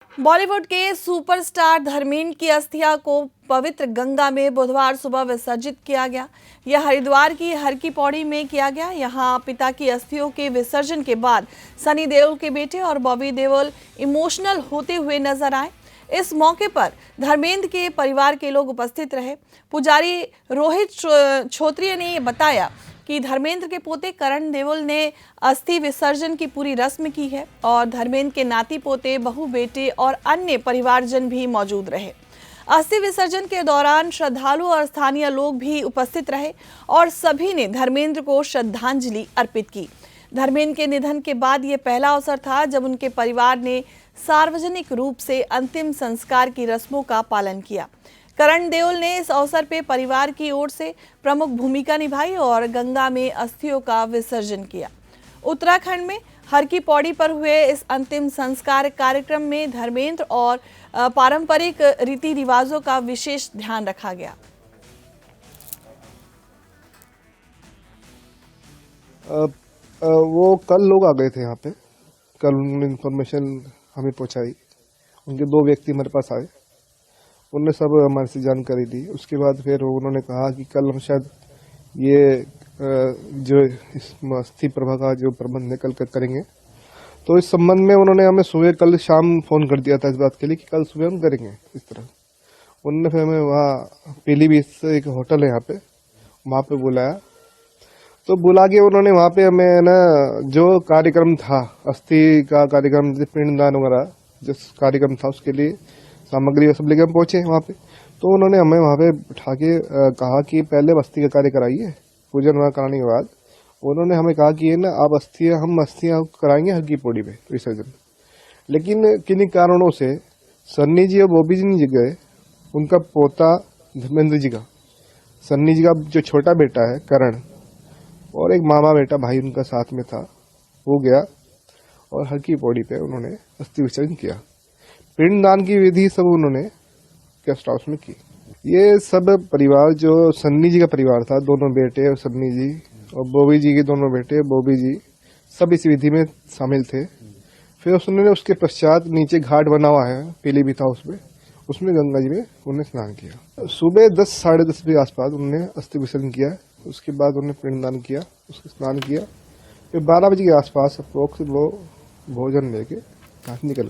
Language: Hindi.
बॉलीवुड के सुपरस्टार धर्मेंद्र की अस्थियां को पवित्र गंगा में बुधवार सुबह विसर्जित किया गया। यह हरिद्वार की हर की पौड़ी में किया गया। यहां पिता की अस्थियों के विसर्जन के बाद सनी देओल के बेटे और बॉबी देओल इमोशनल होते हुए नजर आए। इस मौके पर धर्मेंद्र के परिवार के लोग उपस्थित रहे। पुजारी रोहित छोत्रिय ने बताया कि धर्मेंद्र के पोते करण देओल ने अस्थि विसर्जन की पूरी रस्म की है और धर्मेंद्र के नाती पोते, बहू, बेटे और अन्य परिवारजन भी मौजूद रहे। अस्थि विसर्जन के दौरान श्रद्धालु और स्थानीय लोग भी उपस्थित रहे और सभी ने धर्मेंद्र को श्रद्धांजलि अर्पित की। धर्मेंद्र के निधन के बाद ये पहला अवसर था जब उनके परिवार ने सार्वजनिक रूप से अंतिम संस्कार की रस्मों का पालन किया। करण देओल ने इस अवसर पर परिवार की ओर से प्रमुख भूमिका निभाई और गंगा में अस्थियों का विसर्जन किया। उत्तराखंड में हर की पौड़ी पर हुए इस अंतिम संस्कार कार्यक्रम में धर्मेंद्र और पारंपरिक रीति रिवाजों का विशेष ध्यान रखा गया। वो कल लोग आ गए थे यहाँ पे। कल उन्होंने इन्फॉर्मेशन हमें पहुँचाई। उनके 2 व्यक्ति हमारे पास आए, उन्होंने सब हमारे से जानकारी दी। उसके बाद फिर उन्होंने कहा कि कल हम शायद ये जो इस अस्थि प्रभा का जो प्रबंध है कल करेंगे। तो इस संबंध में उन्होंने हमें सुबह कल शाम फोन कर दिया था इस बात के लिए कि कल सुबह हम करेंगे इस तरह। उन्होंने फिर हमें वहाँ पीलीभीत से एक होटल है यहाँ पे, वहाँ पे बुलाया। तो बुला के उन्होंने वहाँ पे हमें ना जो कार्यक्रम था, अस्थि का कार्यक्रम, पिंडदान वगैरह जिस कार्यक्रम था उसके लिए सामग्री सब लेकर हम पहुंचे वहाँ पे। तो उन्होंने हमें वहाँ पे बिठा के कहा कि पहले अस्थि का कार्य कराइए। पूजन वहाँ कराने के बाद उन्होंने हमें कहा कि ना आप हम अस्थियाँ कराएंगे हर की पौड़ी में विसर्जन। लेकिन किन्हीं कारणों से सन्नी जी और बॉबी जी नहीं गए। उनका पोता धर्मेंद्र जी का, सन्नी जी का जो छोटा बेटा है करण, और एक मामा बेटा भाई उनका साथ में था, वो गया और हर की पौड़ी पे उन्होंने अस्थि विसर्जन किया। पिंडदान की विधि सब उन्होंने गेस्ट हाउस में की। ये सब परिवार जो सन्नी जी का परिवार था, दोनों बेटे और सन्नी जी, और बॉबी जी के दोनों बेटे बॉबी जी, सब इस विधि में शामिल थे। फिर उन्होंने उसके पश्चात नीचे घाट बना हुआ है पीलीभीत हाउस में, उसमें गंगा जी में उन्होंने स्नान किया। सुबह 10 साढ़े 10 बजे आसपास उन्होंने अस्थि विसर्जन किया। उसके बाद उन्होंने पिंडदान किया, उसके स्नान किया। फिर 12 बजे के आसपास अप्रोक्स वो भोजन लेके निकल गए।